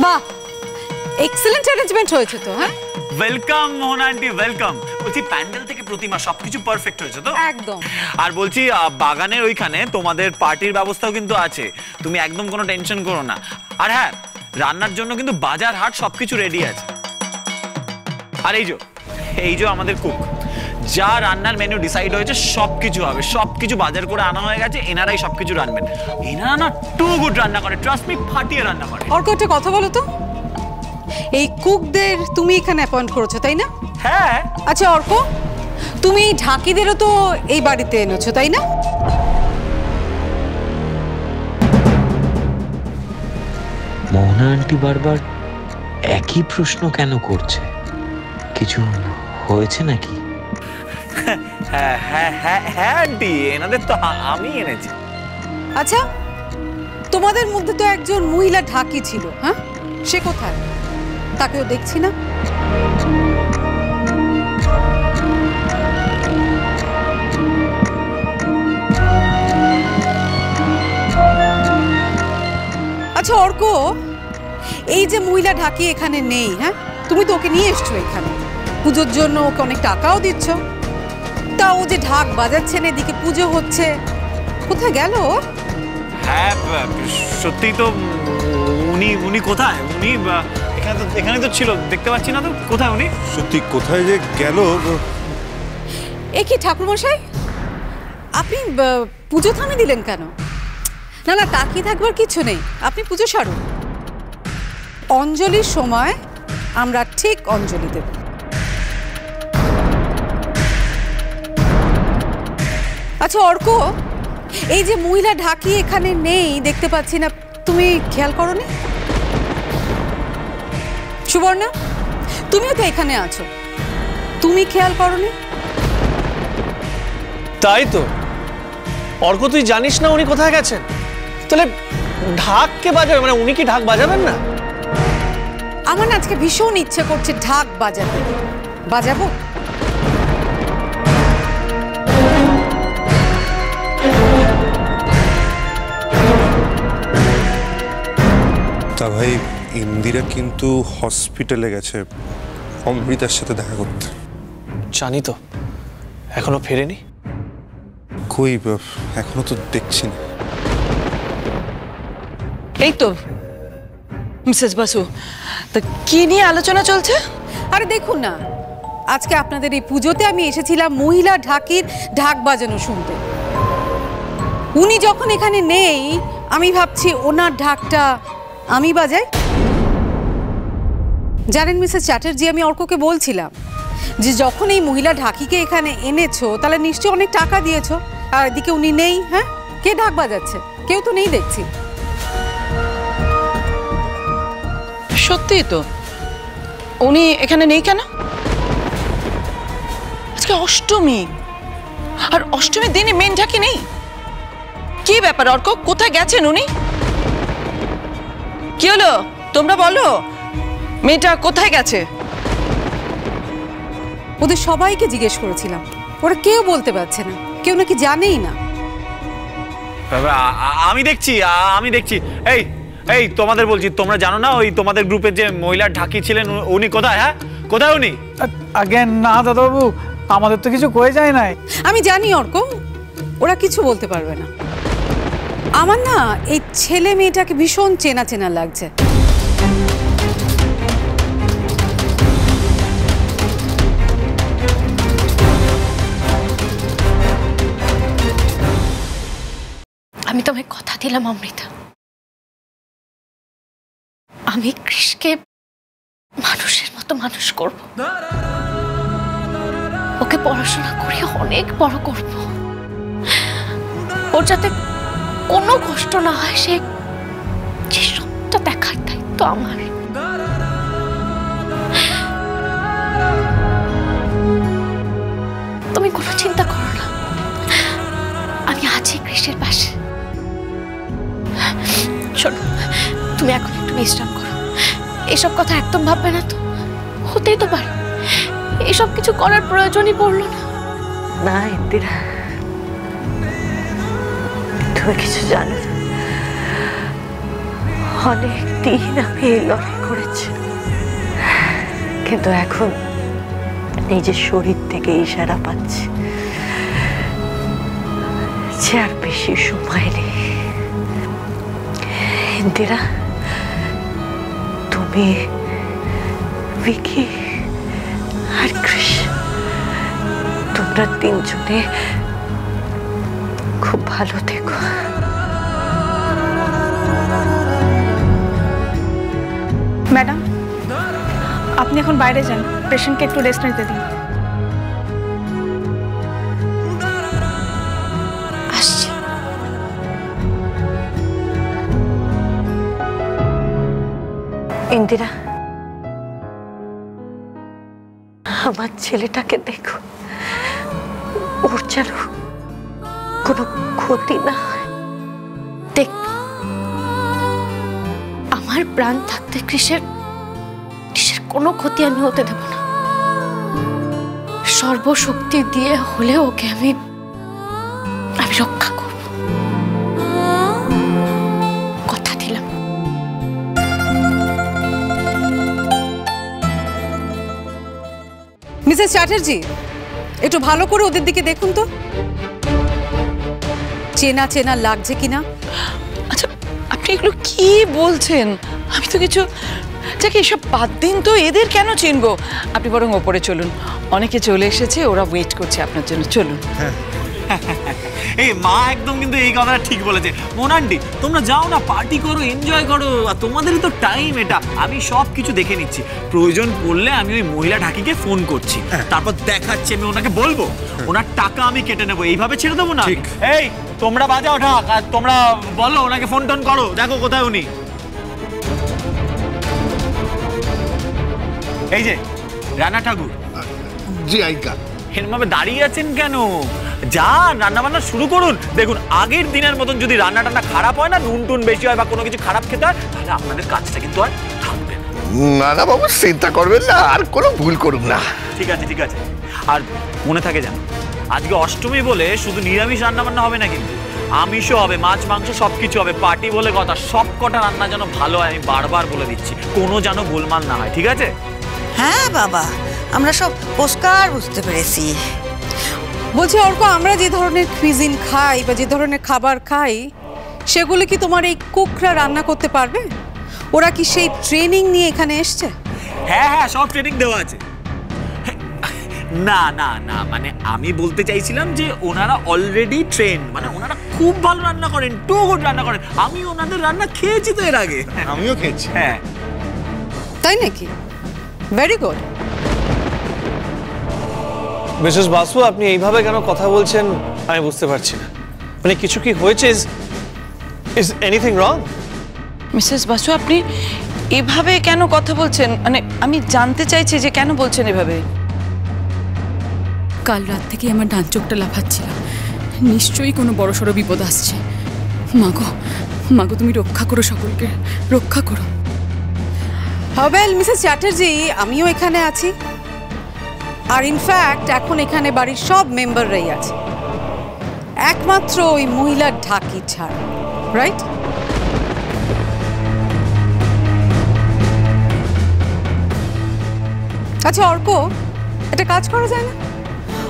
বাহ, excellent arrangement হয়েছে তো। হ্যাঁ, ওয়েলকাম মোহনা আন্টি, ওয়েলকাম। বলছি প্যান্ডেল থেকে প্রতিমা সবকিছু পারফেক্ট হয়েছে তো? একদম। আর বলছি বাগানের ওইখানে তোমাদের পার্টির ব্যবস্থাও কিন্তু আছে, তুমি একদম কোনো টেনশন করো না। আর হ্যাঁ, রান্নার জন্য কিন্তু বাজার হাট সবকিছু রেডি আছে। আর এই যে আমাদের কুক, যা রান্নার মেনু ডিসাইড হয়েছে সবকিছু হবে, সবকিছু বাজার করে আনা হয়ে গেছে, এনারাই সবকিছু রান্নবেন। এনারা না টু গুড রান্না করে, ট্রাস্ট মি, ফাটিয়ে রান্না করে। অর্ক, একটা কথা বলো তো, এই কুকদের তুমি এখানে অ্যাপয়েন্ট করেছো তাই না? হ্যাঁ। আচ্ছা অর্ক, তুমি ঢাকিদেরও তো এই বাড়িতে এনেছো তাই না? মোহনা আন্টি বারবার একই প্রশ্ন কেন করছে? কিছু হয়েছে নাকি? হ্যাঁ হ্যাঁ হ্যাঁ হ্যাঁ আন্টি, এনাদের তো আমি এনেছি। আচ্ছা, তোমাদের মধ্যে তো একজন মহিলা ঢাকি ছিল, হ্যাঁ, সে কোথায়? তাকেও দেখছি না। আচ্ছা অর্ক, এই যে মহিলা ঢাকি এখানে নেই, হ্যাঁ, তুমি তো ওকে নিয়ে এসছো এখানে পুজোর জন্য, ওকে অনেক টাকাও দিচ্ছ, তা ও যে ঢাক বাজাচ্ছেন, এদিকে পুজো হচ্ছে, কোথায় গেল? হ্যাঁ সত্যি তো, উনি কোথায়? উনি এখানে তো ছিল, দেখতে পাচ্ছি না তো, কোথায় উনি? সত্যি কোথায় যে গেল? এ কি ঠাকুরমশাই, আপনি পুজো থামিয়ে দিলেন কেন? না না, তাকিয়ে থাকবার কিছু নেই, আপনি পুজো সারুন। অঞ্জলির সময় আমরা ঠিক অঞ্জলি দেব। আচ্ছা অর্ক, এই যে মহিলা ঢাকি এখানে নেই, দেখতে পাচ্ছি না, তুমি খেয়াল করোনি? সুবর্ণা, তুমিও তো এখানে আছো, তুমি খেয়াল করোনি? তাই তো। অর্ক, তুই জানিস না উনি কোথায় গেছেন? তাহলে ঢাক কে বাজাবে? মানে উনি কি ঢাক বাজাবেন না? আমার না আজকে ভীষণ ইচ্ছে করছে ঢাক বাজাতে, বাজাবো? তা ভাই, ইন্দিরা কিন্তু হসপিটালে গেছে অমৃতার সাথে দেখা করতে। জানি তো, এখনো ফেরেনি। কই, এখনো তো দেখছি না। এই তো মিসেস বাসু, তা কি নিয়ে আলোচনা চলছে? আরে দেখুন না, আজকে আপনাদের এই পুজোতে আমি এসেছিলাম মহিলা ঢাকির ঢাক বাজানো শুনতে। উনি যখন এখানে নেই, আমি ভাবছি ওনার ঢাকটা আমি বাজাই। জানেন মিসেস চ্যাটার্জি, আমি অর্ককে বলছিলাম যে যখন এই মহিলা ঢাকিকে এখানে এনেছো, তাহলে নিশ্চয়ই অনেক টাকা দিয়েছো, আর এদিকে উনি নেই। হ্যাঁ, কে ঢাক বাজাচ্ছে? কেউ তো নেই দেখছি। সত্যি তো, উনি এখানে নেই কেন? আজকে অষ্টমী, আর অষ্টমীর দিনে মেন ঢাকি নেই। কি ব্যাপার অর্ক, কোথায় গেছেন উনি? কি হলো তোমরা বলো, মেয়েটা কোথায় গেছে? ওদের সবাইকে জিজ্ঞেস করেছিলাম, ওরা কেউ বলতে পারছে না, কেউ নাকি জানেই না। আমি দেখছি। এই তোমাদের বলছি, তোমরা জানো না ওই তোমাদের গ্রুপের যে মহিলা ঢাকি ছিলেন, উনি কোথায়? হ্যাঁ, কোথায় উনি? আগে না দাদাবাবু, আমাদের তো কিছু কয়ে যায় নাই। আমি জানি অর্ক, ওরা কিছু বলতে পারবে না। আমার না এই ছেলে মেয়েটাকে ভীষণ চেনা চেনা লাগছে। আমি তোমায় কথা দিলাম অমৃতা, আমি কৃষকে মানুষের মতো মানুষ করব, ওকে পড়াশোনা করে অনেক বড় করব, ওর যাতে কোনো কষ্ট না হয় সে সবটা দেখার দায়িত্ব আমার। তুমি কোনো চিন্তা করো না, আমি আছি কৃষের পাশে। শোনো, তুমি এখন একটু বিশ্রাম করো, এসব কথা একদম ভাববে না তো, হতেই তো পারে এসব কিছু করার প্রয়োজনই পড়লো না। না ইন্দিরা, তুমি কিছু জানো, অনেক দিন আমি এই লড়াই করেছি, কিন্তু এখন নিজের শরীর থেকে ইশারা পাচ্ছি যে আর বেশি সময় নেই। ইন্দিরা, তুমি, ভিকি আর কৃষ, তোমরা তিনজনে খুব ভালো থেকো। ম্যাডাম, আপনি এখন বাইরে যান, পেশেন্টকে একটু রেস্ট নিতে দিন। আসছি। ইন্দিরা, আমার ছেলেটাকে দেখো, ওর যেন কোনো ক্ষতি না হয়। দেখ, আমার প্রাণ থাকতে কৃষের কোনো ক্ষতি আমি হতে দেব না। সর্বশক্তি দিয়ে হলে ওকে আমি রক্ষা করব, কথা দিলাম। মিসেস চ্যাটার্জি, একটু ভালো করে ওদের দিকে দেখুন তো, চেনা চেনা লাগছে কিনা। আচ্ছা, আপনি এগুলো কি বলছেন? আমি তো কিছু, যাকে এসব বাদ দিন তো, এদের কেন চিনবো? আপনি বরং ওপরে চলুন, অনেকে চলে এসেছে, ওরা ওয়েট করছে আপনার জন্য, চলুন। এই মা একদম কিন্তু এই কথাটা ঠিক বলেছে। মোনান্টি, তোমরা যাও না, পার্টি করো, এনজয় করো, আর তোমাদেরই তো টাইম এটা। আমি সব কিছু দেখে নিচ্ছি, প্রয়োজন পড়লে আমি ওই মহিলা ঢাকিকে ফোন করছি, তারপর দেখাচ্ছি, আমি ওনাকে বলবো, ওনার টাকা আমি কেটে নেবো, এইভাবে ছেড়ে দেবো না। এই তোমরা বাজাও ঢাক, আর তোমরা বলো, ওনাকে ফোন টোন করো, দেখো কোথায় উনি। এই যে রানা ঠাকুর। জি আইকা। এরভাবে দাঁড়িয়ে আছেন কেন? যান, রান্না বান্না শুরু করুন। দেখুন, আগের দিনের মতন যদি রান্না টান্না খারাপ হয় না, নুন টুন বেশি হয় বা কোনো কিছু খারাপ খেতে হয়, তাহলে আপনাদের কাজটা কিন্তু আর থাকবে না। না বাবু, চিন্তা করবেন না, আর কোনো ভুল করুন না। ঠিক আছে, ঠিক আছে। আর মনে থাকে যেন, আজকে অষ্টমী বলে শুধু নিরামিষ রান্না বান্না হবে না, কিন্তু আমিষও হবে, মাছ মাংস সবকিছু হবে। পার্টি বলে কথা, সব কটা রান্না যেন ভালো হয়, আমি বারবার বলে দিচ্ছি, কোনো যেন গোলমাল না হয়, ঠিক আছে? হ্যাঁ বাবা, আমরা সব পরিষ্কার বুঝতে পেরেছি। বলছি অর্ক, আমরা যে ধরনের কুইজিন খাই বা যে ধরনের খাবার খাই, সেগুলো কি তোমার এই কুকরা রান্না করতে পারবে? ওরা কি সেই ট্রেনিং নিয়ে এখানে এসছে? হ্যাঁ হ্যাঁ, সব ট্রেনিং দেওয়া আছে। না না না, মানে আমি বলতে চাইছিলাম যে ওনারা অলরেডি ট্রেন, মানে ওনারা খুব ভালো রান্না করেন, টু গুড রান্না করেন। আমি ওনাদের রান্না খেয়েছি তো এর আগে। আমিও খেয়েছি। হ্যাঁ। তাই নাকি? Very good. মিসেস বাসু, আপনি এইভাবে কেন কথা বলছেন আমি বুঝতে পারছি না। মানে কিছু কি হয়েছে? Is anything wrong? Mrs Basu, আপনি এভাবে কেন কথা বলছেন? মানে আমি জানতে চাইছি যে কেন বলছেন এভাবে। কাল রাত থেকে আমার ডান চোখটা লাফাচ্ছিল, নিশ্চয়ই কোনো বড়সড় বিপদ আসছে। মাগো, মাগো, তুমি রক্ষা করো, সকলকে রক্ষা করো। ওয়েল মিসেস চ্যাটার্জি, আমিও এখানে আছি, আর ইনফ্যাক্ট এখন এখানে বাড়ির সব মেম্বাররাই আছে, একমাত্র ওই মহিলার ঢাকি ছাড়া, রাইট? আচ্ছা অর্ক, একটা কাজ করা যায় না?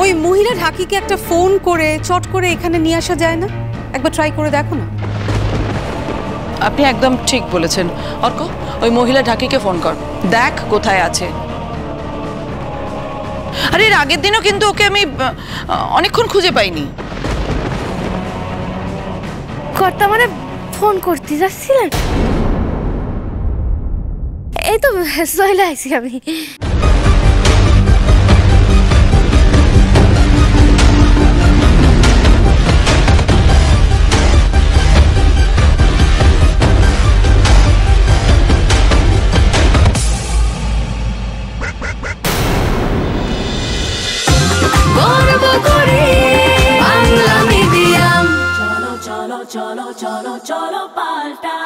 ওই মহিলা ঢাকিকে একটা ফোন করে চট করে এখানে নিয়ে আসা যায় না? একবার ট্রাই করে দেখো না। আপনি একদম ঠিক বলেছেন অর্ক, ওই মহিলা ঢাকিকে ফোন কর, দেখ কোথায় আছে। আরে এর আগের দিনও কিন্তু ওকে আমি অনেকক্ষণ খুঁজে পাইনি। কর্তা মানে ফোন করতে যাচ্ছিলেন? এই তো চলে আইছি আমি। चलो चलो चलो चलो पाल्टा